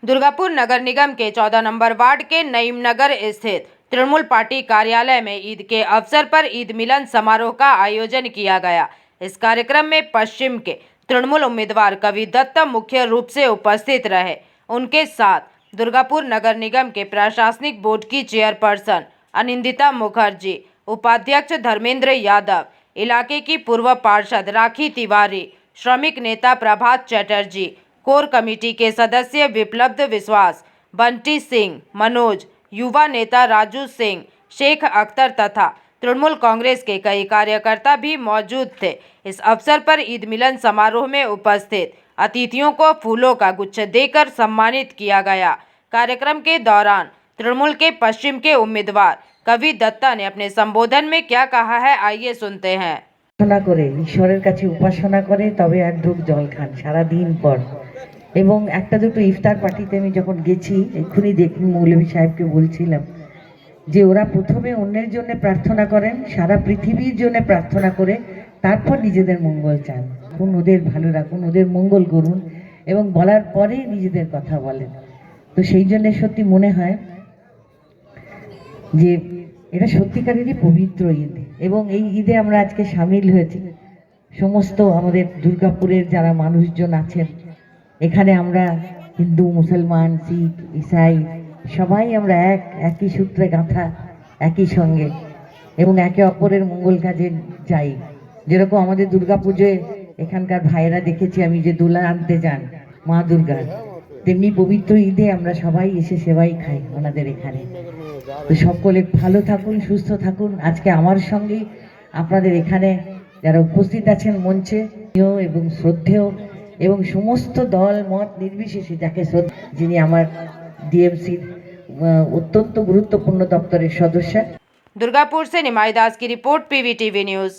दुर्गापुर नगर निगम के 14 number ward के नईम नगर स्थित तृणमूल पार्टी कार्यालय में ईद के अवसर पर ईद मिलन समारोह का आयोजन किया गया। इस कार्यक्रम में पश्चिम के तृणमूल उम्मीदवार कवि दत्त मुख्य रूप से उपस्थित रहे। उनके साथ दुर्गापुर नगर निगम के प्रशासनिक बोर्ड की चेयरपर्सन अनिंदिता मुखर्जी, उपाध्यक्ष धर्मेंद्र यादव, इलाके की पूर्व पार्षद राखी तिवारी, श्रमिक नेता प्रभात चटर्जी, कोर कमेटी के सदस्य विप्लव विश्वास, बंटी सिंह, मनोज, युवा नेता राजू सिंह, शेख अख्तर तथा तृणमूल कांग्रेस के कई कार्यकर्ता भी मौजूद थे। इस अवसर पर ईद मिलन समारोह में उपस्थित अतिथियों को फूलों का गुच्छ देकर सम्मानित किया गया। कार्यक्रम के दौरान तृणमूल के पश्चिम के उम्मीदवार कवि दत्ता ने अपने संबोधन में क्या कहा है, आइए सुनते हैं। ईश्वरेर काछे उपासना करे तबे एक ढुक जल खान सारा दिन पर এবং একটা দুটো ইফতার পার্টিতে আমি যখন গেছি এক্ষুনি দেখুন মৌলভী সাহেবকে বলছিলাম যে ওরা প্রথমে অন্যের জন্য প্রার্থনা করেন, সারা পৃথিবীর জন্য প্রার্থনা করে তারপর নিজেদের মঙ্গল চান। কোন ওদের ভালো রাখুন, ওদের মঙ্গল করুন এবং বলার পরেই নিজেদের কথা বলেন। তো সেই জন্য সত্যি মনে হয় যে এটা সত্যিকারেরই পবিত্র ঈদ এবং এই ঈদে আমরা আজকে সামিল হয়েছি। সমস্ত আমাদের দুর্গাপুরের যারা মানুষজন আছেন এখানে আমরা হিন্দু, মুসলমান, শিখ, ইসাই সবাই আমরা একই সূত্রে গাঁথা, একই সঙ্গে এবং একে অপরের মঙ্গল কাজে যাই। যেরকম আমাদের দুর্গাপুজোয় এখানকার ভাইয়েরা দেখেছি আমি যে দোলা আনতে যান মা দুর্গার, তেমনি পবিত্র ঈদে আমরা সবাই এসে সেবাই খাই ওনাদের এখানে। তো সকলে ভালো থাকুন, সুস্থ থাকুন। আজকে আমার সঙ্গে আপনাদের এখানে যারা উপস্থিত আছেন মঞ্চে এবং শ্রদ্ধেয় এবং সমস্ত দল মত নির্বিশেষে যাকে যিনি আমার ডিএমসির অত্যন্ত গুরুত্বপূর্ণ দপ্তরের সদস্য। दुर्गापुर से निमाई दास की रिपोर्ट, पीवीटीवी न्यूज।